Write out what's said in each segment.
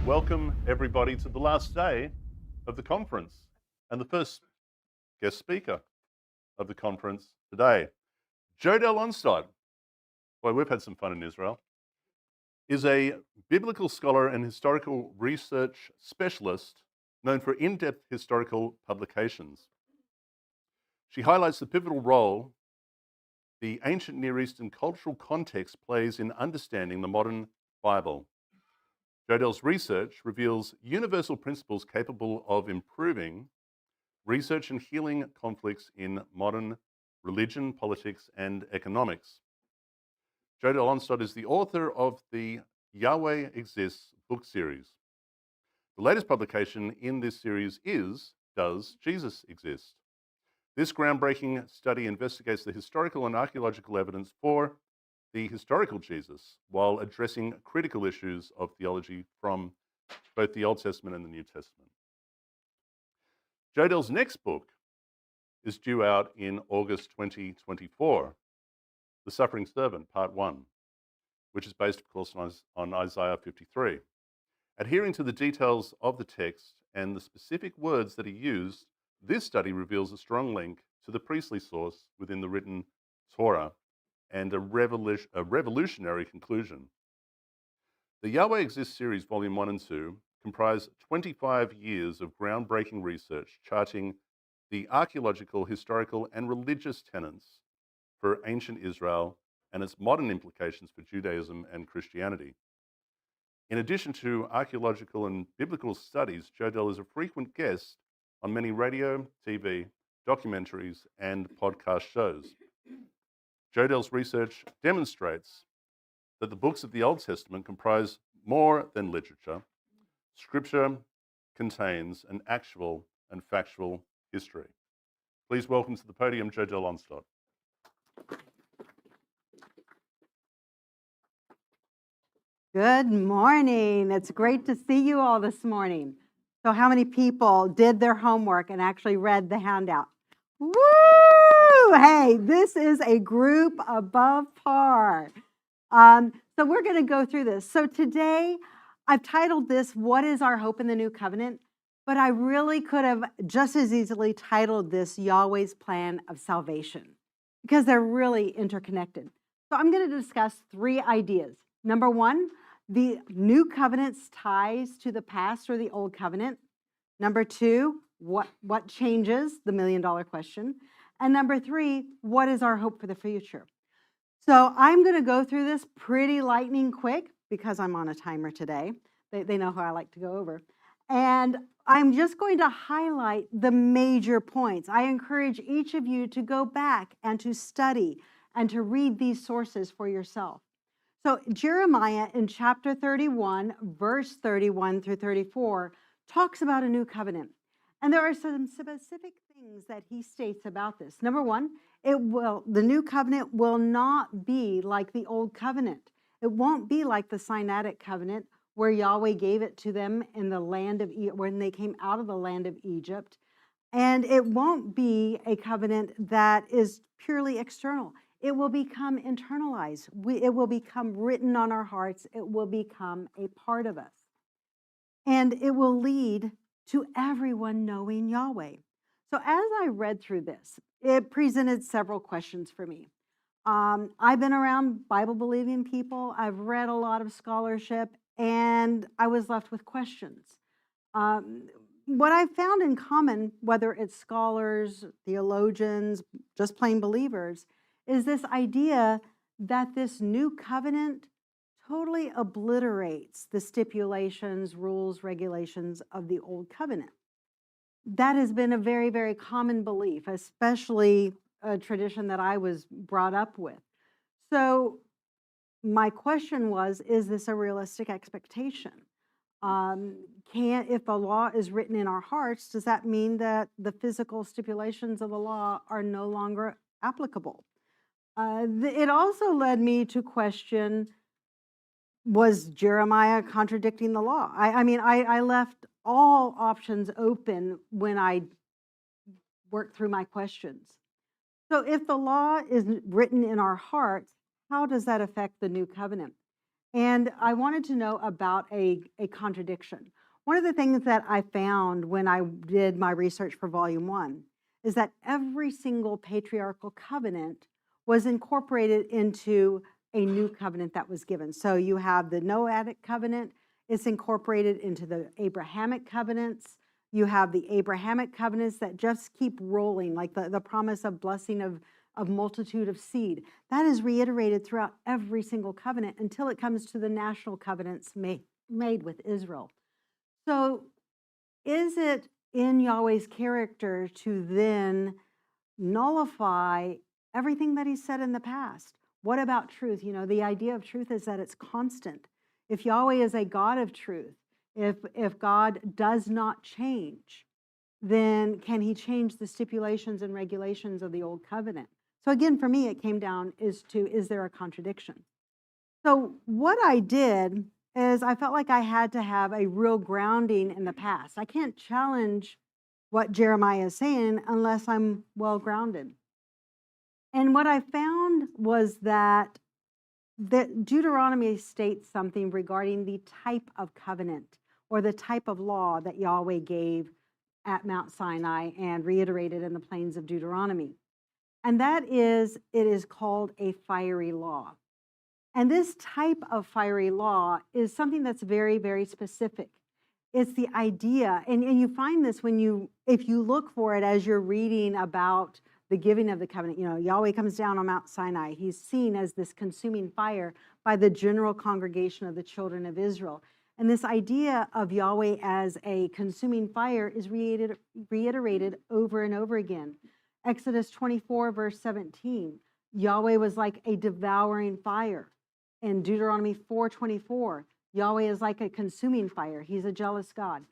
welcome everybody to the last day of the conference and the first guest speaker of the conference today. Jodell Onstott, boy, we've had some fun in Israel, is a biblical scholar and historical research specialist known for in-depth historical publications. She highlights the pivotal role the ancient Near Eastern cultural context plays in understanding the modern Bible. Jodell's research reveals universal principles capable of improving research and healing conflicts in modern religion, politics, and economics. Jodell Onstott is the author of the Yahweh Exists book series. The latest publication in this series is Does Jesus Exist? This groundbreaking study investigates the historical and archaeological evidence for the historical Jesus while addressing critical issues of theology from both the Old Testament and the New Testament. Jodell's next book is due out in August 2024, The Suffering Servant, Part 1, which is based, of course, on Isaiah 53. Adhering to the details of the text and the specific words that he used, this study reveals a strong link to the priestly source within the written Torah and a revolutionary conclusion. The Yahweh Exists series, Volume 1 and 2, comprise 25 years of groundbreaking research charting the archaeological, historical, and religious tenets for ancient Israel and its modern implications for Judaism and Christianity. In addition to archaeological and biblical studies, Jodell is a frequent guest on many radio, TV, documentaries, and podcast shows. Jodell's research demonstrates that the books of the Old Testament comprise more than literature. Scripture contains an actual and factual history. Please welcome to the podium Jodell Onstott. Good morning. It's great to see you all this morning. So how many people did their homework and actually read the handout? Woo! Hey, this is a group above par. So we're going to go through this. So today, I've titled this, What is Our Hope in the New Covenant? But I really could have just as easily titled this Yahweh's Plan of Salvation, because they're really interconnected. So I'm going to discuss three ideas. Number one, the new covenant's ties to the past or the old covenant. Number two, what changes, the million-dollar question. And number three, what is our hope for the future? So I'm going to go through this pretty lightning quick because I'm on a timer today. They know how I like to go over. And I'm just going to highlight the major points. I encourage each of you to go back and to study and to read these sources for yourself. So Jeremiah in chapter 31, verse 31 through 34, talks about a new covenant. And there are some specific things that he states about this. Number one, the new covenant will not be like the old covenant. It won't be like the Sinaitic covenant where Yahweh gave it to them in the land of when they came out of the land of Egypt. And it won't be a covenant that is purely external. It will become internalized. It will become written on our hearts. It will become a part of us. And it will lead to everyone knowing Yahweh. So as I read through this, it presented several questions for me. I've been around Bible-believing people. I've read a lot of scholarship, and I was left with questions. What I found in common, whether it's scholars, theologians, just plain believers, is this idea that this new covenant totally obliterates the stipulations, rules, regulations of the old covenant. That has been a very, very common belief, especially a tradition that I was brought up with. So my question was, is this a realistic expectation? If the law is written in our hearts, does that mean that the physical stipulations of the law are no longer applicable? It also led me to question, was Jeremiah contradicting the law? I left all options open when I worked through my questions. So if the law is written in our hearts, how does that affect the new covenant? And I wanted to know about a contradiction. One of the things that I found when I did my research for Volume 1 is that every single patriarchal covenant was incorporated into a new covenant that was given. So you have the Noahic covenant, it's incorporated into the Abrahamic covenants. You have the Abrahamic covenants that just keep rolling, like the promise of blessing of multitude of seed. That is reiterated throughout every single covenant until it comes to the national covenants made with Israel. So is it in Yahweh's character to then nullify everything that he said in the past? What about truth? You know, the idea of truth is that it's constant. If Yahweh is a God of truth, if God does not change, then can he change the stipulations and regulations of the old covenant? So again, for me, it came down is there a contradiction? So what I did is I felt like I had to have a real grounding in the past. I can't challenge what Jeremiah is saying unless I'm well grounded. And what I found was that Deuteronomy states something regarding the type of covenant or the type of law that Yahweh gave at Mount Sinai and reiterated in the plains of Deuteronomy. And that is, it is called a fiery law. And this type of fiery law is something that's very, very specific. It's the idea, and you find this if you look for it as you're reading about the giving of the covenant. You know, Yahweh comes down on Mount Sinai. He's seen as this consuming fire by the general congregation of the children of Israel. And this idea of Yahweh as a consuming fire is reiterated over and over again. Exodus 24, verse 17, Yahweh was like a devouring fire. In Deuteronomy 4:24, Yahweh is like a consuming fire. He's a jealous God.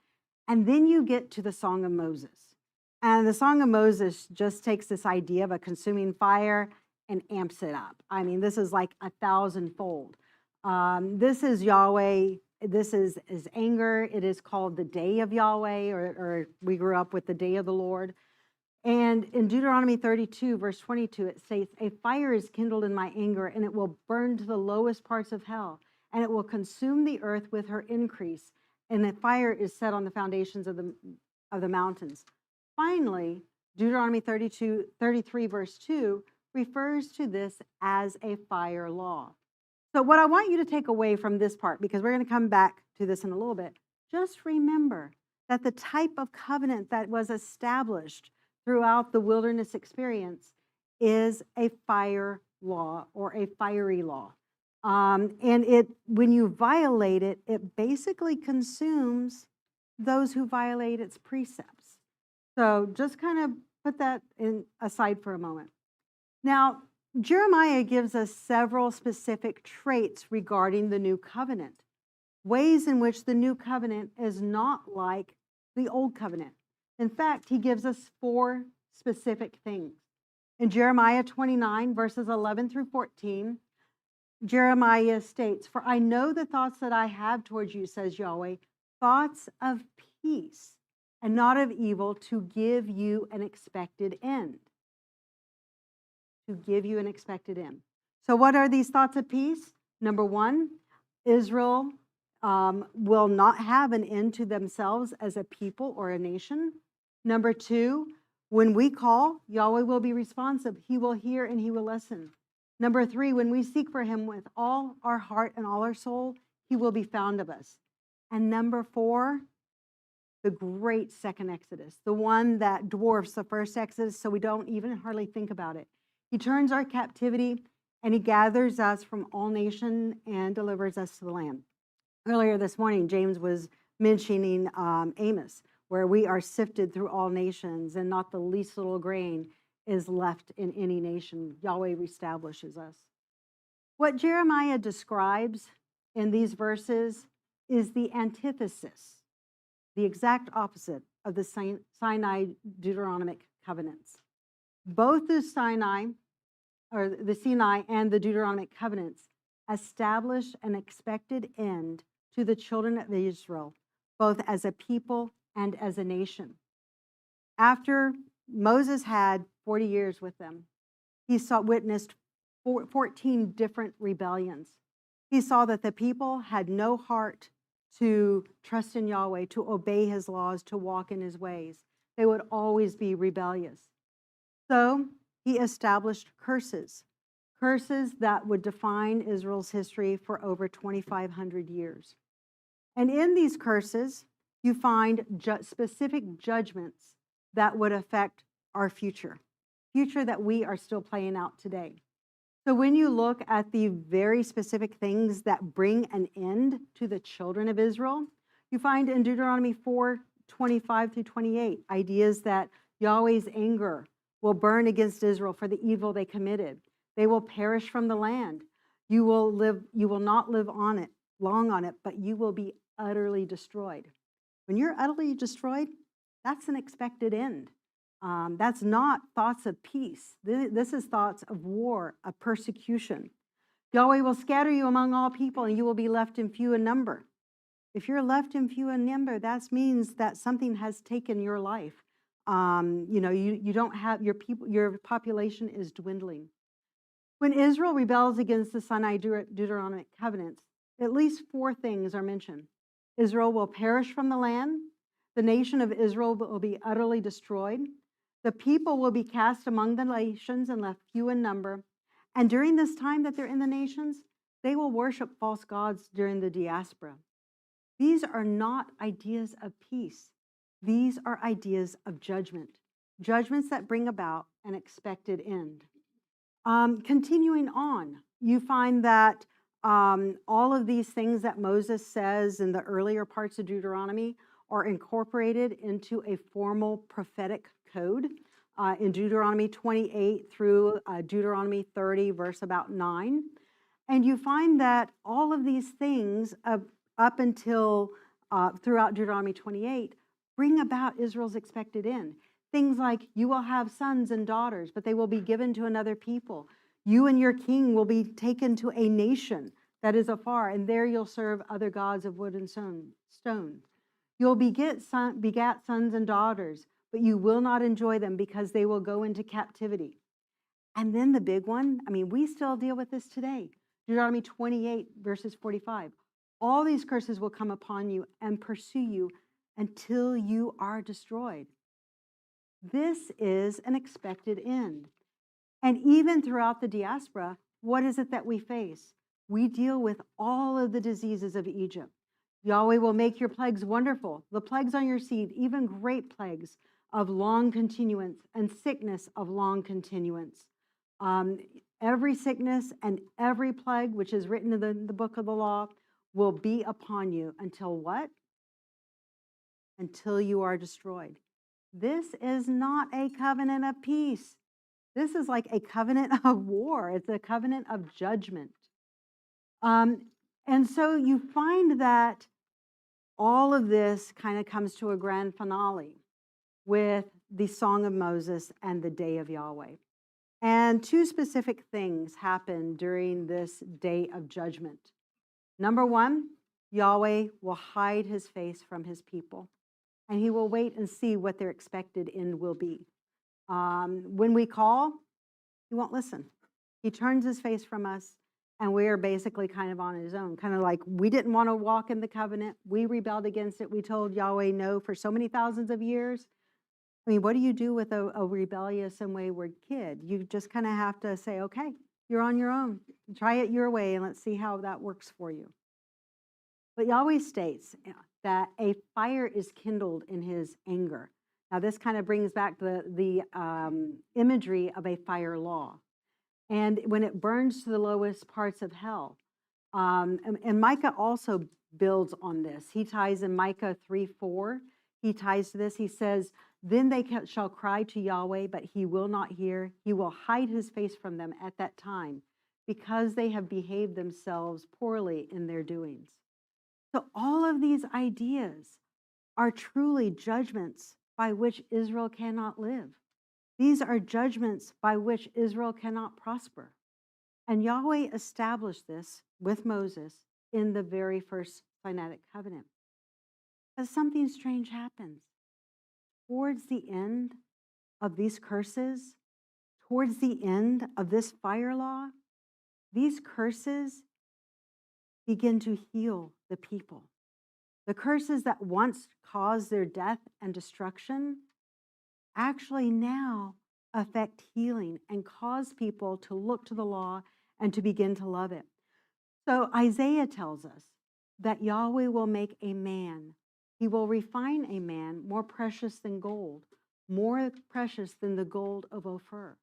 And then you get to the Song of Moses. And the Song of Moses just takes this idea of a consuming fire and amps it up. I mean, this is like 1,000-fold. This is Yahweh. This is his anger. It is called the day of Yahweh, or we grew up with the day of the Lord. And in Deuteronomy 32, verse 22, it states, "A fire is kindled in my anger, and it will burn to the lowest parts of hell, and it will consume the earth with her increase, and the fire is set on the foundations of the mountains." Finally, Deuteronomy 33, verse 2, refers to this as a fire law. So what I want you to take away from this part, because we're going to come back to this in a little bit, just remember that the type of covenant that was established throughout the wilderness experience is a fire law or a fiery law. And when you violate it, it basically consumes those who violate its precepts. So just kind of put that aside for a moment. Now, Jeremiah gives us several specific traits regarding the new covenant, ways in which the new covenant is not like the old covenant. In fact, he gives us 4 specific things. In Jeremiah 29, verses 11 through 14, Jeremiah states, "For I know the thoughts that I have towards you, says Yahweh, thoughts of peace and not of evil, to give you an expected end." To give you an expected end. So what are these thoughts of peace? Number 1, Israel will not have an end to themselves as a people or a nation. Number 2, when we call, Yahweh will be responsive. He will hear and he will listen. Number 3, when we seek for him with all our heart and all our soul, he will be found of us. And number 4, the great second Exodus, the one that dwarfs the first Exodus, so we don't even hardly think about it. He turns our captivity and he gathers us from all nations and delivers us to the land. Earlier this morning, James was mentioning Amos, where we are sifted through all nations and not the least little grain is left in any nation. Yahweh reestablishes us. What Jeremiah describes in these verses is the antithesis, the exact opposite of the Sinai Deuteronomic covenants. Both the Sinai and the Deuteronomic covenants establish an expected end to the children of Israel, both as a people and as a nation. After Moses had 40 years with them, he witnessed 14 different rebellions. He saw that the people had no heart to trust in Yahweh, to obey his laws, to walk in his ways. They would always be rebellious. So he established curses, curses that would define Israel's history for over 2,500 years. And in these curses, you find specific judgments that would affect our future that we are still playing out today. So when you look at the very specific things that bring an end to the children of Israel, you find in Deuteronomy 4:25 through 28, ideas that Yahweh's anger will burn against Israel for the evil they committed. They will perish from the land. You will not live on it, long on it, but you will be utterly destroyed. When you're utterly destroyed, that's an expected end. That's not thoughts of peace. This is thoughts of war, of persecution. Yahweh will scatter you among all people, and you will be left in few in number. If you're left in few in number, that means that something has taken your life. You don't have your population is dwindling. When Israel rebels against the Sinai Deuteronomic covenants, at least 4 things are mentioned. Israel will perish from the land. The nation of Israel will be utterly destroyed. The people will be cast among the nations and left few in number. And during this time that they're in the nations, they will worship false gods during the diaspora. These are not ideas of peace. These are ideas of judgment, judgments that bring about an expected end. Continuing on, you find that all of these things that Moses says in the earlier parts of Deuteronomy are incorporated into a formal prophetic code in Deuteronomy 28 through Deuteronomy 30, verse about 9. And you find that all of these things up until throughout Deuteronomy 28 bring about Israel's expected end. Things like, you will have sons and daughters, but they will be given to another people. You and your king will be taken to a nation that is afar, and there you'll serve other gods of wood and stone. You'll begat sons and daughters, but you will not enjoy them because they will go into captivity. And then the big one, we still deal with this today. Deuteronomy 28, verses 45. All these curses will come upon you and pursue you until you are destroyed. This is an expected end. And even throughout the diaspora, what is it that we face? We deal with all of the diseases of Egypt. Yahweh will make your plagues wonderful, the plagues on your seed, even great plagues of long continuance and sickness of long continuance. Every sickness and every plague, which is written in the book of the law, will be upon you until what? Until you are destroyed. This is not a covenant of peace. This is like a covenant of war. It's a covenant of judgment. And so you find that all of this kind of comes to a grand finale with the Song of Moses and the Day of Yahweh. And 2 specific things happen during this day of judgment. Number 1, Yahweh will hide his face from his people, and he will wait and see what their expected end will be. When we call, he won't listen. He turns his face from us, and we are basically kind of on his own. Kind of like, we didn't want to walk in the covenant. We rebelled against it. We told Yahweh no for so many thousands of years. What do you do with a rebellious and wayward kid? You just kind of have to say, okay, you're on your own. Try it your way, and let's see how that works for you. But Yahweh states that a fire is kindled in his anger. Now, this kind of brings back the imagery of a fire law. And when it burns to the lowest parts of hell. And Micah also builds on this. He ties in Micah 3:4. He ties to this. He says, then they shall cry to Yahweh, but he will not hear. He will hide his face from them at that time because they have behaved themselves poorly in their doings. So all of these ideas are truly judgments by which Israel cannot live. These are judgments by which Israel cannot prosper. And Yahweh established this with Moses in the very first Sinaitic covenant. But something strange happens. Towards the end of these curses, towards the end of this fire law, these curses begin to heal the people. The curses that once caused their death and destruction actually now affect healing and cause people to look to the law and to begin to love it. So Isaiah tells us that Yahweh will make a man. He will refine a man more precious than gold, more precious than the gold of Ophir.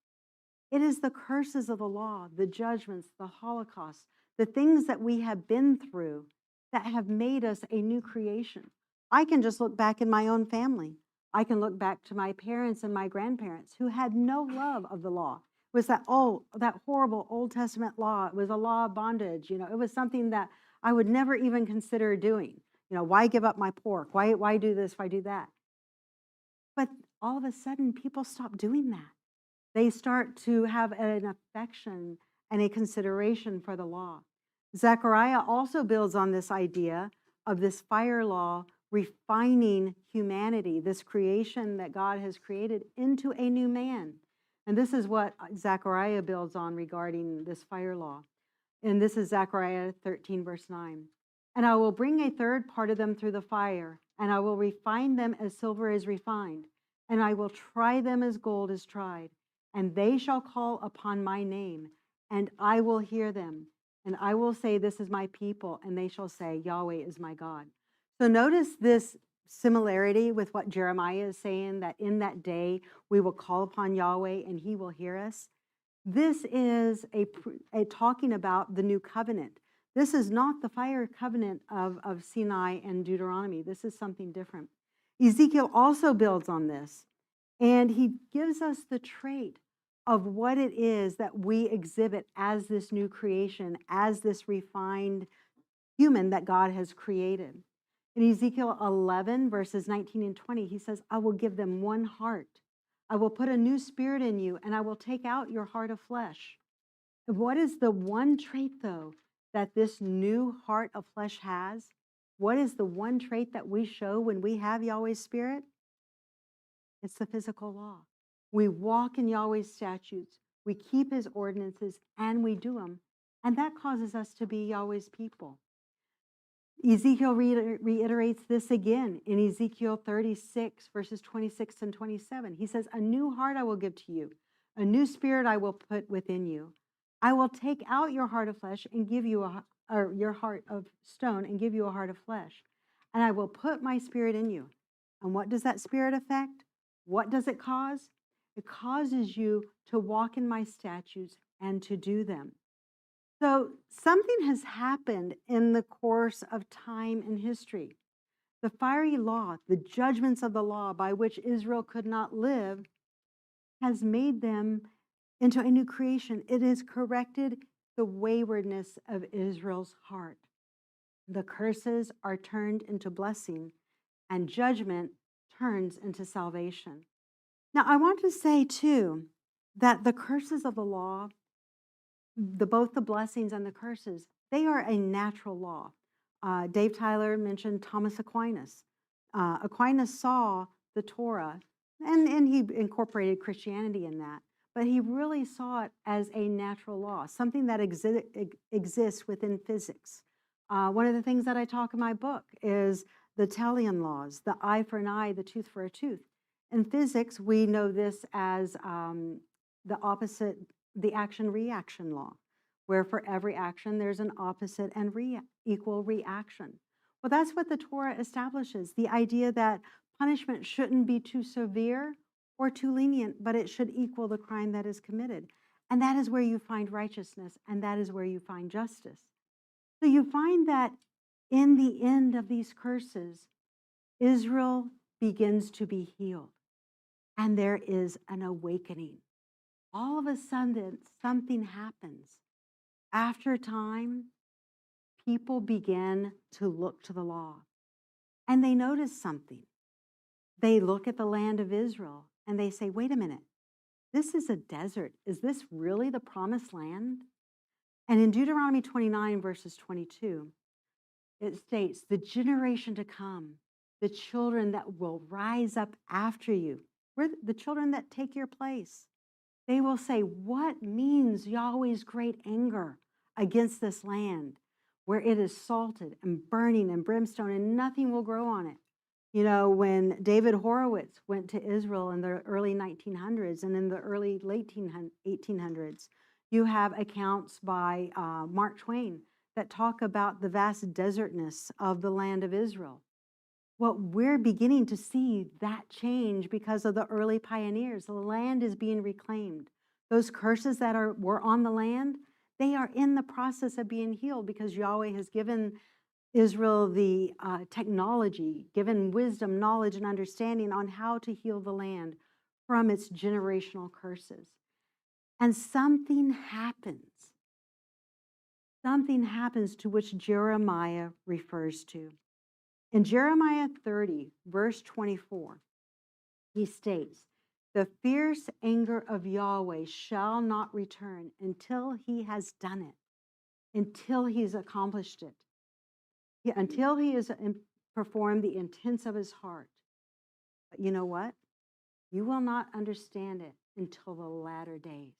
It is the curses of the law, the judgments, the Holocaust, the things that we have been through that have made us a new creation. I can just look back in my own family. I can look back to my parents and my grandparents who had no love of the law. It was that horrible Old Testament law. It was a law of bondage. It was something that I would never even consider doing. Why give up my pork? Why do this? Why do that? But all of a sudden, people stop doing that. They start to have an affection and a consideration for the law. Zechariah also builds on this idea of this fire law refining humanity, this creation that God has created into a new man. And this is what Zechariah builds on regarding this fire law. And this is Zechariah 13, verse 9. And I will bring a third part of them through the fire, and I will refine them as silver is refined, and I will try them as gold is tried. And they shall call upon my name, and I will hear them. And I will say, this is my people, and they shall say, Yahweh is my God. So notice this similarity with what Jeremiah is saying, that in that day we will call upon Yahweh and he will hear us. This is a talking about the new covenant. This is not the fire covenant of Sinai and Deuteronomy. This is something different. Ezekiel also builds on this, and he gives us the trait of what it is that we exhibit as this new creation, as this refined human that God has created. In Ezekiel 11, verses 19 and 20, he says, I will give them one heart. I will put a new spirit in you, and I will take out your heart of flesh. What is the one trait, though, that this new heart of flesh has? What is the one trait that we show when we have Yahweh's Spirit? It's the physical law. We walk in Yahweh's statutes, we keep his ordinances, and we do them. And that causes us to be Yahweh's people. Ezekiel reiterates this again in Ezekiel 36, verses 26 and 27. He says, a new heart I will give to you, a new spirit I will put within you. I will take out your heart of flesh and give you your heart of stone and give you a heart of flesh. And I will put my spirit in you. And what does that spirit affect? What does it cause? It causes you to walk in my statutes and to do them. So something has happened in the course of time and history. The fiery law, the judgments of the law by which Israel could not live, has made them into a new creation. It has corrected the waywardness of Israel's heart. The curses are turned into blessing, and judgment turns into salvation. Now, I want to say, too, that the curses of the law, both the blessings and the curses, they are a natural law. Dave Tyler mentioned Thomas Aquinas. Aquinas saw the Torah, and he incorporated Christianity in that, but he really saw it as a natural law, something that exists within physics. One of the things that I talk in my book is the Talion laws, the eye for an eye, the tooth for a tooth. In physics, we know this as the opposite, the action-reaction law, where for every action, there's an opposite and equal reaction. Well, that's what the Torah establishes, the idea that punishment shouldn't be too severe or too lenient, but it should equal the crime that is committed. And that is where you find righteousness, and that is where you find justice. So you find that in the end of these curses, Israel begins to be healed, and there is an awakening. All of a sudden, something happens. After time, people begin to look to the law, and they notice something. They look at the land of Israel, and they say, wait a minute, this is a desert. Is this really the promised land? And in Deuteronomy 29, verses 22, it states, the generation to come, the children that will rise up after you, we're the children that take your place. They will say, what means Yahweh's great anger against this land? where it is salted and burning and brimstone, and nothing will grow on it. You know, when David Horowitz went to Israel in the early 1900s and in the early late 1800s, you have accounts by Mark Twain that talk about the vast desertness of the land of Israel. Well, we're beginning to see that change because of the early pioneers. The land is being reclaimed. Those curses that were on the land, they are in the process of being healed because Yahweh has given Israel the technology, given wisdom, knowledge, and understanding on how to heal the land from its generational curses. And something happens. Something happens to which Jeremiah refers to. In Jeremiah 30, verse 24, he states, "The fierce anger of Yahweh shall not return until he has done it, until he's accomplished it, until he has performed the intents of his heart." But you know what? You will not understand it until the latter days.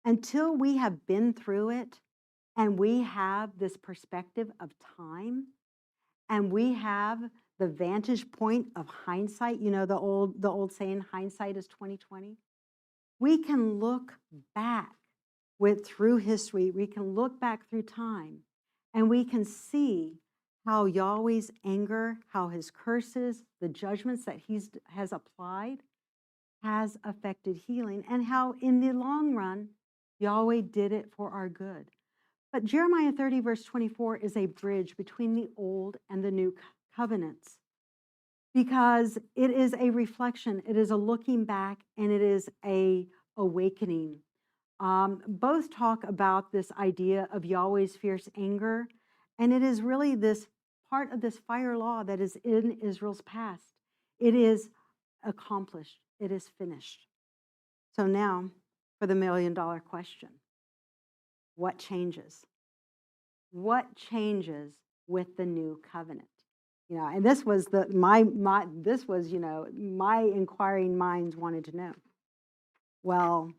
Until we have been through it and we have this perspective of time, and we have the vantage point of hindsight, you know, the old saying, hindsight is 2020. We can look back through history, we can look back through time, and we can see how Yahweh's anger, how his curses, the judgments that he has applied has affected healing, and how in the long run, Yahweh did it for our good. But Jeremiah 30, verse 24 is a bridge between the old and the new covenants because it is a reflection, it is a looking back, and it is a awakening. Both talk about this idea of Yahweh's fierce anger, and it is really this part of this fire law that is in Israel's past. It is accomplished. It is finished. So now for the $1 million question. What changes? What changes with the new covenant? You know, and this was my inquiring minds wanted to know. Well,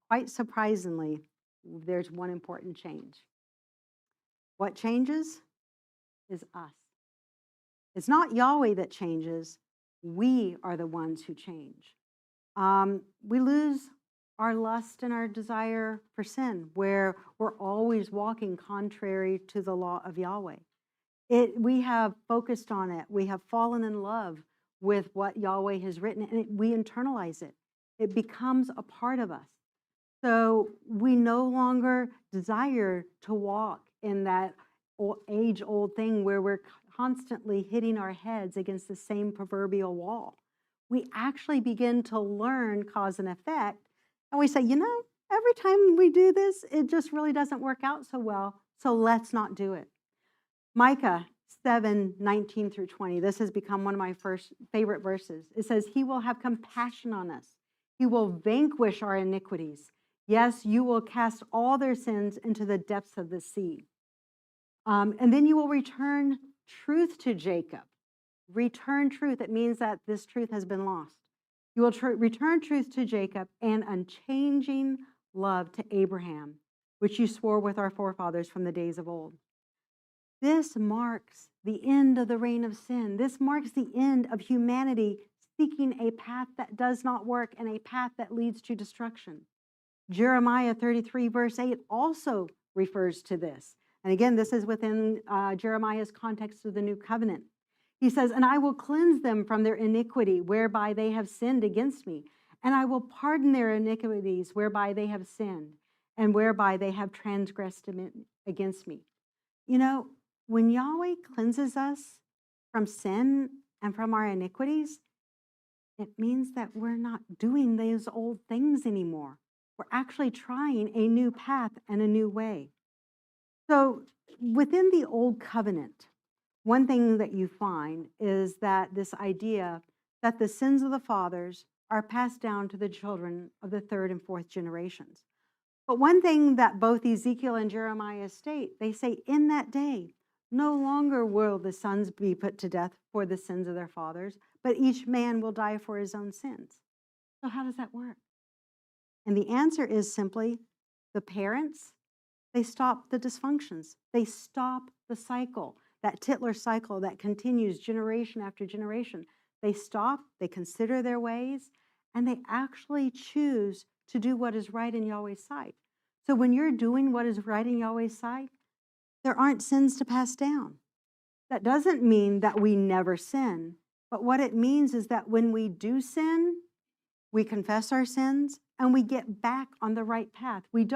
quite surprisingly, there's one important change. What changes is us. It's not Yahweh that changes. We are the ones who change. We lose our lust and our desire for sin, where we're always walking contrary to the law of Yahweh. We have focused on it. We have fallen in love with what Yahweh has written, and we internalize it. It becomes a part of us. So we no longer desire to walk in that age-old thing where we're constantly hitting our heads against the same proverbial wall. We actually begin to learn cause and effect. And we say, you know, every time we do this, it just really doesn't work out so well, so let's not do it. Micah 7:19 through 20, this has become one of my favorite verses. It says, "He will have compassion on us. He will vanquish our iniquities. Yes, you will cast all their sins into the depths of the sea. And then you will return truth to Jacob." Return truth. It means that this truth has been lost. "You will return truth to Jacob and unchanging love to Abraham, which you swore with our forefathers from the days of old." This marks the end of the reign of sin. This marks the end of humanity seeking a path that does not work and a path that leads to destruction. Jeremiah 33, verse 8 also refers to this. And again, this is within Jeremiah's context of the new covenant. He says, "And I will cleanse them from their iniquity, whereby they have sinned against me. And I will pardon their iniquities, whereby they have sinned, and whereby they have transgressed against me." You know, when Yahweh cleanses us from sin and from our iniquities, it means that we're not doing those old things anymore. We're actually trying a new path and a new way. So within the old covenant, one thing that you find is that this idea that the sins of the fathers are passed down to the children of the third and fourth generations. But one thing that both Ezekiel and Jeremiah state, they say, in that day, no longer will the sons be put to death for the sins of their fathers, but each man will die for his own sins. So how does that work? And the answer is simply the parents, They stop the dysfunctions. They stop the cycle, that Titler cycle that continues generation after generation. They stop, they consider their ways, and they actually choose to do what is right in Yahweh's sight. So when you're doing what is right in Yahweh's sight, there aren't sins to pass down. That doesn't mean that we never sin, but what it means is that when we do sin, we confess our sins and we get back on the right path. We're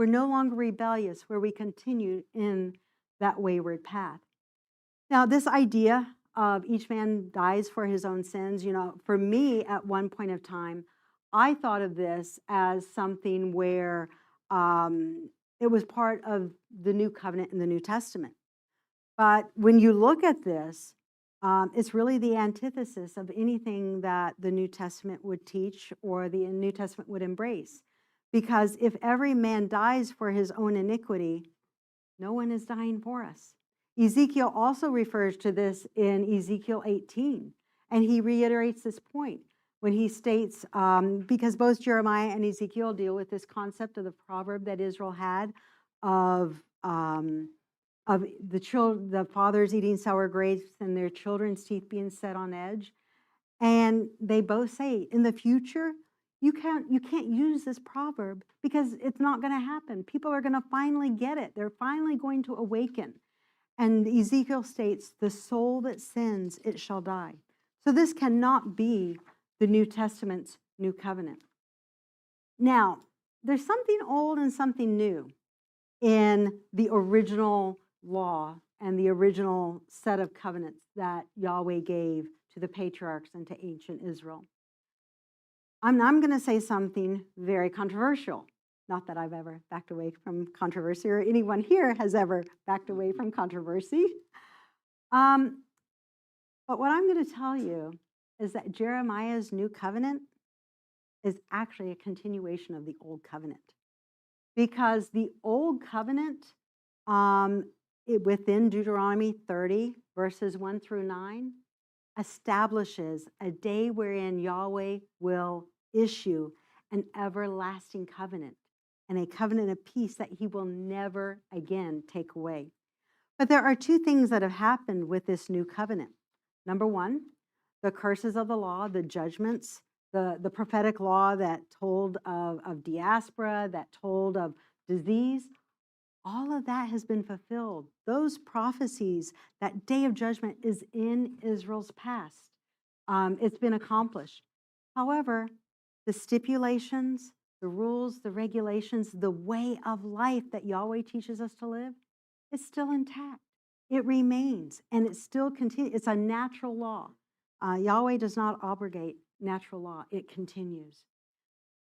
no longer rebellious where we continue in that wayward path. Now, this idea of each man dies for his own sins, for me at one point of time, I thought of this as something where it was part of the new covenant in the New Testament. But when you look at this, it's really the antithesis of anything that the New Testament would teach or the New Testament would embrace. Because if every man dies for his own iniquity, no one is dying for us. Ezekiel also refers to this in Ezekiel 18, and he reiterates this point when he states, because both Jeremiah and Ezekiel deal with this concept of the proverb that Israel had of the fathers eating sour grapes and their children's teeth being set on edge. And they both say, in the future, you can't use this proverb because it's not going to happen. People are going to finally get it. They're finally going to awaken. And Ezekiel states, the soul that sins, it shall die. So this cannot be the New Testament's new covenant. Now, there's something old and something new in the original law and the original set of covenants that Yahweh gave to the patriarchs and to ancient Israel. I'm going to say something very controversial. Not that I've ever backed away from controversy or anyone here has ever backed away from controversy. But what I'm going to tell you is that Jeremiah's new covenant is actually a continuation of the old covenant. Because the old covenant, within Deuteronomy 30, verses 1 through 9, establishes a day wherein Yahweh will issue an everlasting covenant and a covenant of peace that he will never again take away. But there are two things that have happened with this new covenant. Number one, the curses of the law, the judgments, the prophetic law that told of diaspora, that told of disease, all of that has been fulfilled. Those prophecies, that day of judgment is in Israel's past. It's been accomplished. However, the stipulations, the rules, the regulations, the way of life that Yahweh teaches us to live, is still intact. It remains, and it still continues. It's a natural law. Yahweh does not abrogate natural law. It continues.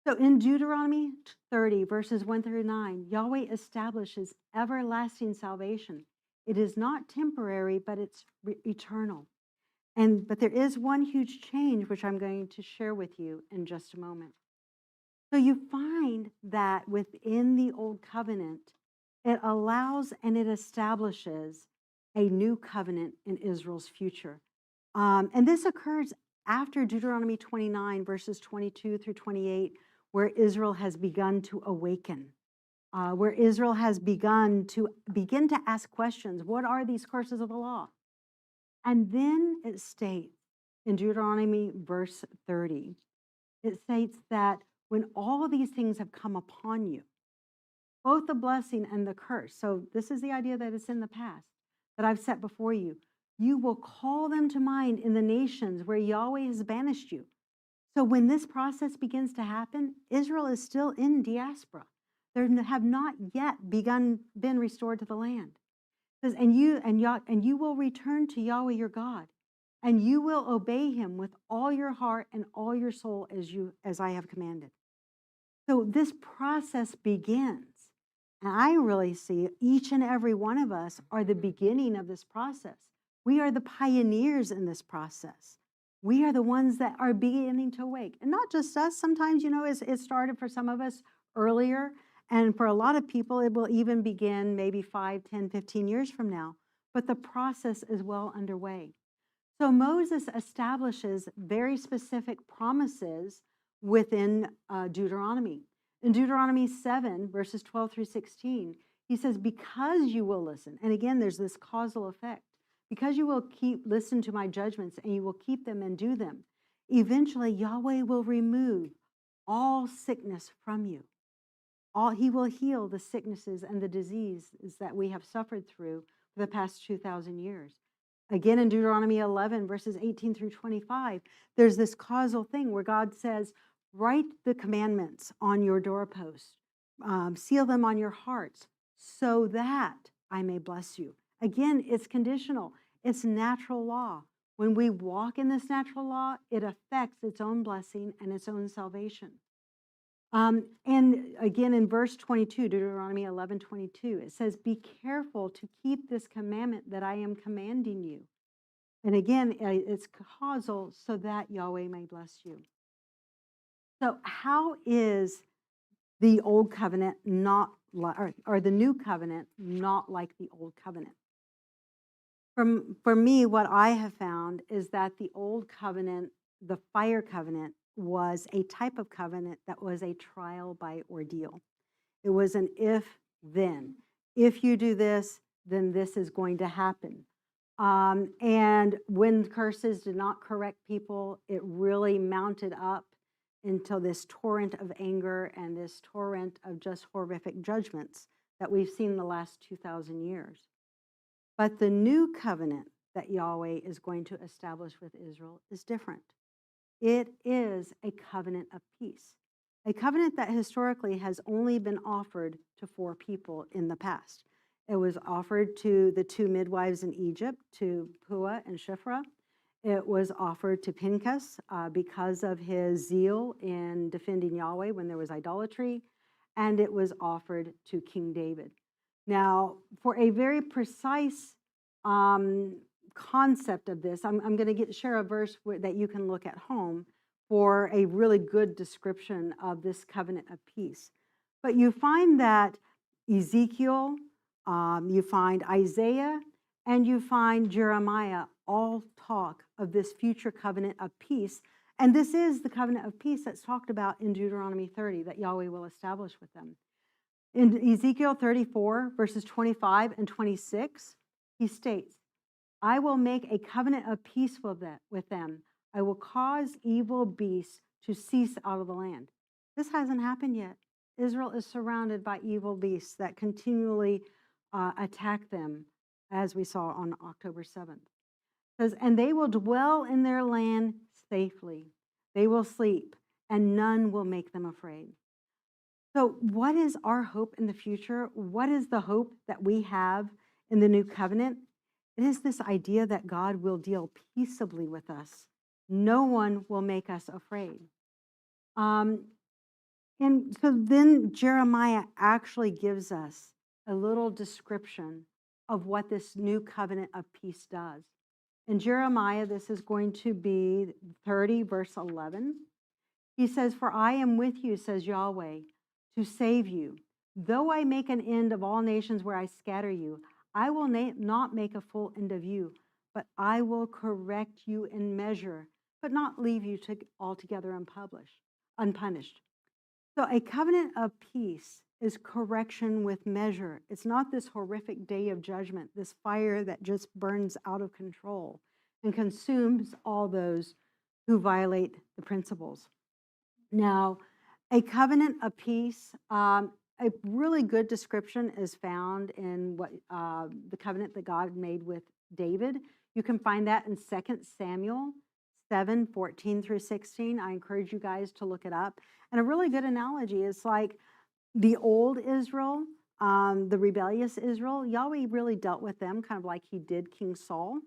So in Deuteronomy 30, verses 1 through 9, Yahweh establishes everlasting salvation. It is not temporary, but it's eternal. But there is one huge change, which I'm going to share with you in just a moment. So you find that within the Old Covenant, it allows and it establishes a new covenant in Israel's future. And this occurs after Deuteronomy 29, verses 22 through 28, where Israel has begun to awaken, where Israel has begin to ask questions. What are these curses of the law? And then it states in Deuteronomy verse 30, it states that when all these things have come upon you, both the blessing and the curse, so this is the idea that it's in the past, that I've set before you, you will call them to mind in the nations where Yahweh has banished you. So when this process begins to happen, Israel is still in diaspora. They have not yet been restored to the land. It says, and you will return to Yahweh your God, and you will obey him with all your heart and all your soul as I have commanded. So this process begins. And I really see each and every one of us are the beginning of this process. We are the pioneers in this process. We are the ones that are beginning to awake. And not just us. Sometimes, it started for some of us earlier. And for a lot of people, it will even begin maybe 5, 10, 15 years from now. But the process is well underway. So Moses establishes very specific promises within Deuteronomy. In Deuteronomy 7, verses 12 through 16, He says, because you will listen. And again, there's this causal effect. Because you will listen to my judgments and you will keep them and do them, eventually Yahweh will remove all sickness from you. He will heal the sicknesses and the diseases that we have suffered through for the past 2,000 years. Again, in Deuteronomy 11, verses 18 through 25, there's this causal thing where God says, write the commandments on your doorpost, seal them on your hearts, so that I may bless you. Again, it's conditional. It's natural law. When we walk in this natural law, it affects its own blessing and its own salvation. And again, in verse 22, Deuteronomy 11:22, it says, be careful to keep this commandment that I am commanding you. And again, it's causal so that Yahweh may bless you. So how is the old covenant not like, or the new covenant not like the old covenant? For me, what I have found is that the old covenant, the fire covenant, was a type of covenant that was a trial by ordeal. It was an if then. If you do this, then this is going to happen. And when curses did not correct people, it really mounted up until this torrent of anger and this torrent of just horrific judgments that we've seen the last 2,000 years. But the new covenant that Yahweh is going to establish with Israel is different. It is a covenant of peace, a covenant that historically has only been offered to 4 people in the past. It was offered to the 2 midwives in Egypt, to Puah and Shiphrah. It was offered to Pinchas because of his zeal in defending Yahweh when there was idolatry, and it was offered to King David. Now, for a very precise concept of this, I'm going to share a verse that you can look at home for a really good description of this covenant of peace. But you find that Ezekiel, you find Isaiah, and you find Jeremiah all talk of this future covenant of peace. And this is the covenant of peace that's talked about in Deuteronomy 30 that Yahweh will establish with them. In Ezekiel 34, verses 25 and 26, he states, I will make a covenant of peace with them. I will cause evil beasts to cease out of the land. This hasn't happened yet. Israel is surrounded by evil beasts that continually attack them, as we saw on October 7th. It says, and they will dwell in their land safely. They will sleep, and none will make them afraid. So what is our hope in the future? What is the hope that we have in the new covenant? It is this idea that God will deal peaceably with us. No one will make us afraid. And so then Jeremiah actually gives us a little description of what this new covenant of peace does. In Jeremiah, this is going to be 30, verse 11. He says, for I am with you, says Yahweh, to save you. Though I make an end of all nations where I scatter you, I will not make a full end of you, but I will correct you in measure, but not leave you altogether unpunished. So a covenant of peace is correction with measure. It's not this horrific day of judgment, this fire that just burns out of control and consumes all those who violate the principles. Now, a covenant of peace, a really good description is found in what the covenant that God made with David. You can find that in 2 Samuel 7:14 through 16. I encourage you guys to look it up. And a really good analogy is like the old Israel, the rebellious Israel. Yahweh really dealt with them kind of like he did King Saul.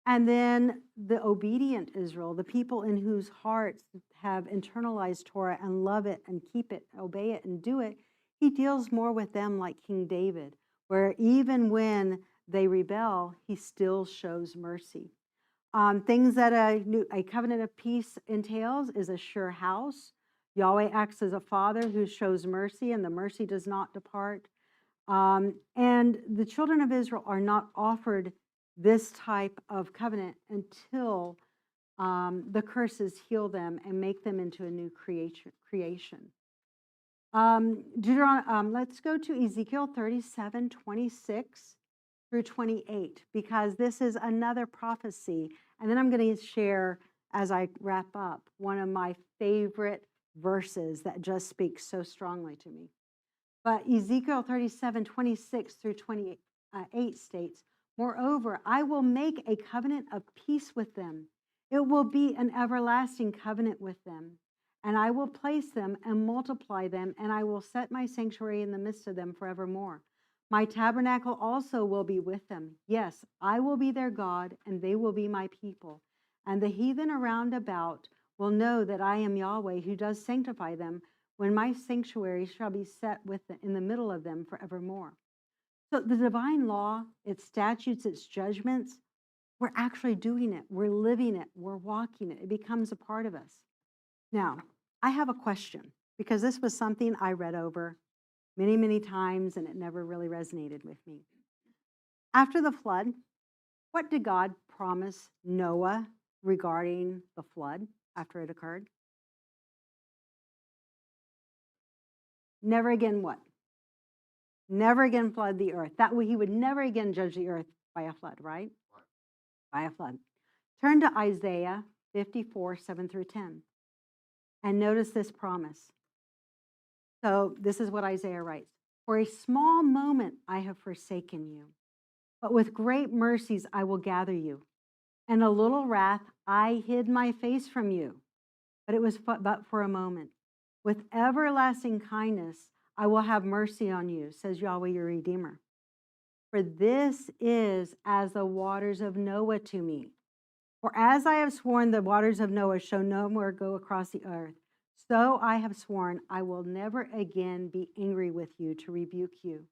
And then the obedient Israel, the people in whose hearts have internalized Torah and love it and keep it, obey it and do it, he deals more with them like King David, where even when they rebel, he still shows mercy. Things that a covenant of peace entails is a sure house. Yahweh acts as a father who shows mercy, and the mercy does not depart. And the children of Israel are not offered this type of covenant until the curses heal them and make them into a new creation. Let's go to Ezekiel 37, 26 through 28, because this is another prophecy. And then I'm going to share, as I wrap up, one of my favorite verses that just speaks so strongly to me. But Ezekiel 37, 26 through 28 states, moreover, I will make a covenant of peace with them. It will be an everlasting covenant with them. And I will place them and multiply them, and I will set my sanctuary in the midst of them forevermore. My tabernacle also will be with them. Yes, I will be their God, and they will be my people. And the heathen around about will know that I am Yahweh, who does sanctify them, when my sanctuary shall be set in the middle of them forevermore. So the divine law, its statutes, its judgments, we're actually doing it. We're living it. We're walking it. It becomes a part of us. Now, I have a question, because this was something I read over many, many times, and it never really resonated with me. After the flood, what did God promise Noah regarding the flood after it occurred? Never again what? Never again flood the earth. That way he would never again judge the earth by a flood, right? By a flood. Turn to Isaiah 54, 7 through 10. And notice this promise. So this is what Isaiah writes. For a small moment I have forsaken you, but with great mercies I will gather you. And a little wrath I hid my face from you, but it was but for a moment. With everlasting kindness I will have mercy on you, says Yahweh your Redeemer. For this is as the waters of Noah to me. For as I have sworn the waters of Noah shall no more go across the earth, so I have sworn I will never again be angry with you to rebuke you.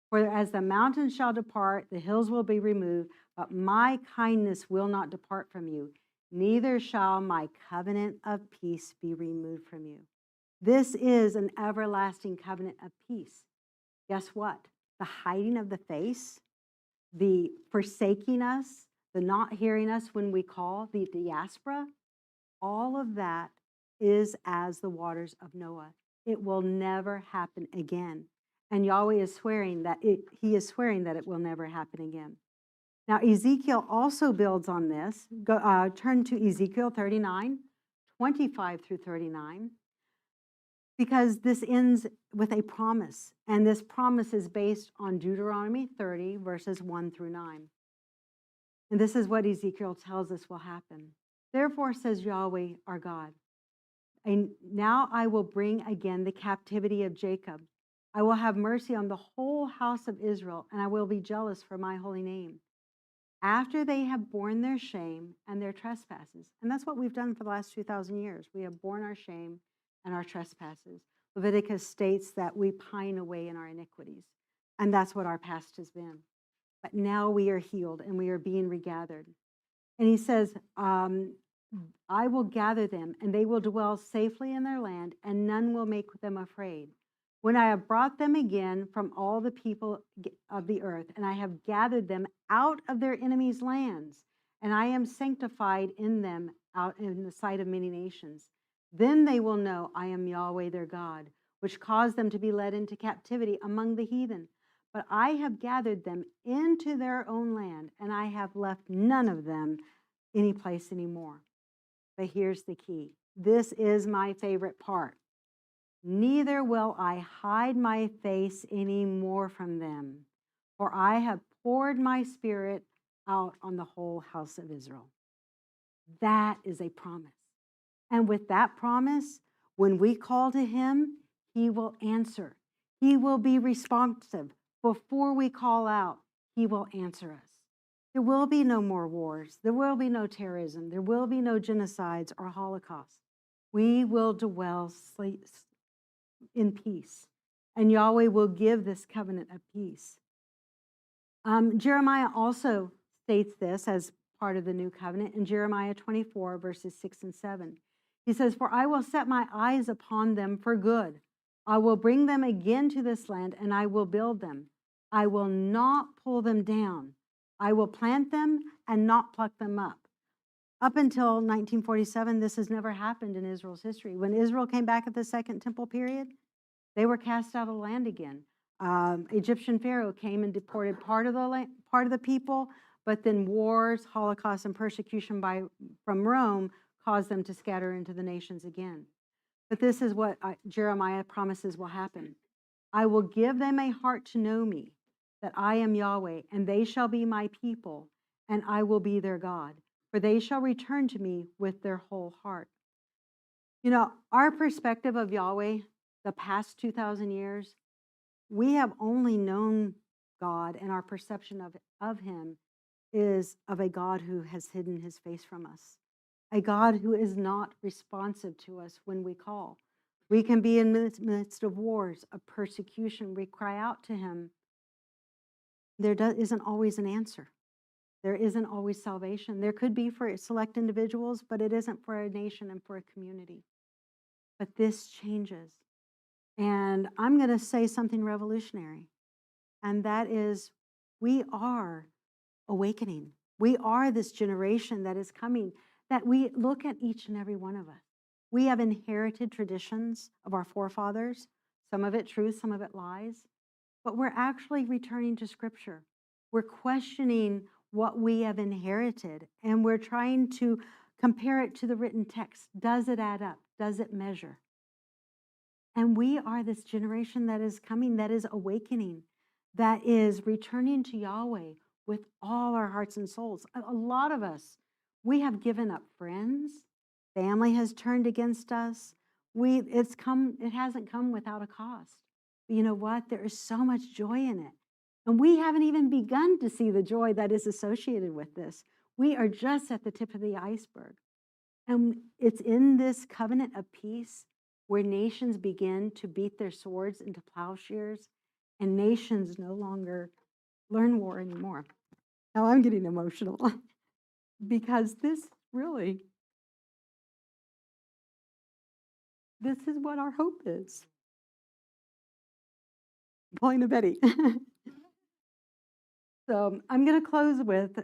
For as the mountains shall depart, the hills will be removed, but my kindness will not depart from you, neither shall my covenant of peace be removed from you. This is an everlasting covenant of peace. Guess what? The hiding of the face, the forsaking us, the not hearing us when we call, the diaspora, all of that is as the waters of Noah. It will never happen again. And Yahweh is swearing that he is swearing that it will never happen again. Now, Ezekiel also builds on this. Turn to Ezekiel 39, 25 through 39, because this ends with a promise. And this promise is based on Deuteronomy 30, verses 1 through 9. And this is what Ezekiel tells us will happen. Therefore, says Yahweh, our God, and now I will bring again the captivity of Jacob. I will have mercy on the whole house of Israel, and I will be jealous for my holy name. After they have borne their shame and their trespasses. And that's what we've done for the last 2,000 years. We have borne our shame and our trespasses. Leviticus states that we pine away in our iniquities. And that's what our past has been. But now we are healed and we are being regathered. And he says, I will gather them, and they will dwell safely in their land, and none will make them afraid. When I have brought them again from all the people of the earth, and I have gathered them out of their enemies' lands, and I am sanctified in them out in the sight of many nations, then they will know I am Yahweh their God, which caused them to be led into captivity among the heathen. But I have gathered them into their own land, and I have left none of them any place anymore. But here's the key. This is my favorite part. Neither will I hide my face any more from them, for I have poured my spirit out on the whole house of Israel. That is a promise. And with that promise, when we call to him, he will answer. He will be responsive. Before we call out, he will answer us. There will be no more wars. There will be no terrorism. There will be no genocides or holocausts. We will dwell in peace. And Yahweh will give this covenant of peace. Jeremiah also states this as part of the new covenant in Jeremiah 24, verses 6 and 7. He says, for I will set my eyes upon them for good. I will bring them again to this land, and I will build them. I will not pull them down. I will plant them and not pluck them up. Up until 1947, this has never happened in Israel's history. When Israel came back at the Second Temple period, They were cast out of the land again. Egyptian Pharaoh came and deported part of the people, but then wars, Holocaust, and persecution from Rome caused them to scatter into the nations again. But this is what Jeremiah promises will happen. I will give them a heart to know me, that I am Yahweh, and they shall be my people, and I will be their God, for they shall return to me with their whole heart. You know, our perspective of Yahweh, the past 2,000 years, we have only known God, and our perception of him is of a God who has hidden his face from us, a God who is not responsive to us when we call. We can be in the midst of wars, of persecution. We cry out to him. There isn't always an answer. There isn't always salvation. There could be for select individuals, but it isn't for a nation and for a community. But this changes. And I'm going to say something revolutionary, and that is we are awakening. We are this generation that is coming, that we look at each and every one of us. We have inherited traditions of our forefathers, some of it truth, some of it lies, but we're actually returning to Scripture. We're questioning what we have inherited, and we're trying to compare it to the written text. Does it add up? Does it measure? And we are this generation that is coming, that is awakening, that is returning to Yahweh with all our hearts and souls. A lot of us, we have given up friends. Family has turned against us. It hasn't come without a cost. But you know what? There is so much joy in it. And we haven't even begun to see the joy that is associated with this. We are just at the tip of the iceberg. And it's in this covenant of peace where nations begin to beat their swords into plowshares, and nations no longer learn war anymore. Now I'm getting emotional because this is what our hope is. Pulling a Betty. So I'm going to close with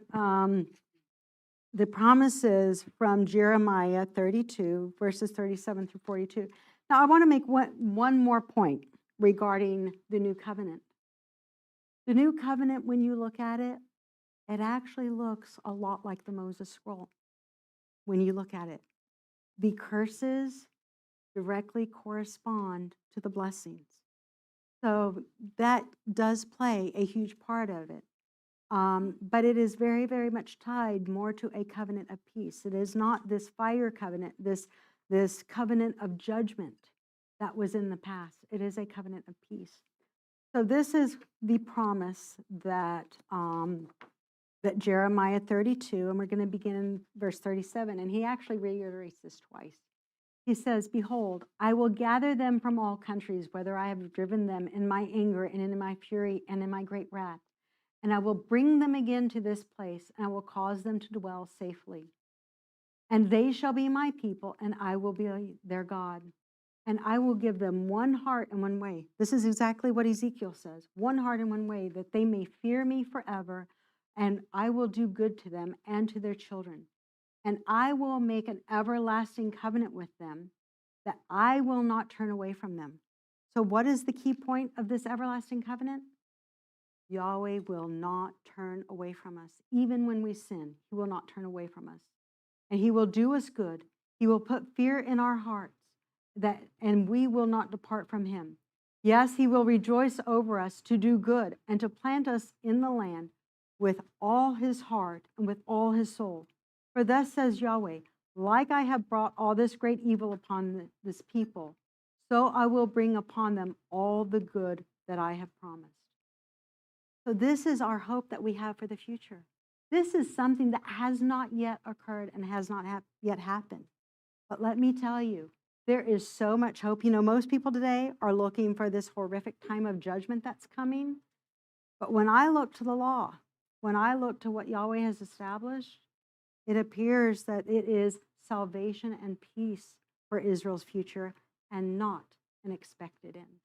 the promises from Jeremiah 32, verses 37 through 42. Now, I want to make one more point regarding the new covenant. The new covenant, when you look at it, it actually looks a lot like the Moses scroll. When you look at it, the curses directly correspond to the blessings. So that does play a huge part of it. But it is very, very much tied more to a covenant of peace. It is not this fire covenant, this covenant of judgment that was in the past. It is a covenant of peace. So this is the promise that Jeremiah 32, and we're going to begin in verse 37, and he actually reiterates this twice. He says, "Behold, I will gather them from all countries, whether I have driven them in my anger and in my fury and in my great wrath. And I will bring them again to this place, and I will cause them to dwell safely. And they shall be my people, and I will be their God. And I will give them one heart and one way." This is exactly what Ezekiel says. One heart and one way, that they may fear me forever, and I will do good to them and to their children. And I will make an everlasting covenant with them, that I will not turn away from them. So what is the key point of this everlasting covenant? Yahweh will not turn away from us. Even when we sin, he will not turn away from us. And he will do us good. He will put fear in our hearts, and we will not depart from him. Yes, he will rejoice over us to do good and to plant us in the land with all his heart and with all his soul. For thus says Yahweh, like I have brought all this great evil upon this people, so I will bring upon them all the good that I have promised. So this is our hope that we have for the future. This is something that has not yet occurred and has not yet happened. But let me tell you, there is so much hope. You know, most people today are looking for this horrific time of judgment that's coming. But when I look to the law, when I look to what Yahweh has established, it appears that it is salvation and peace for Israel's future and not an expected end.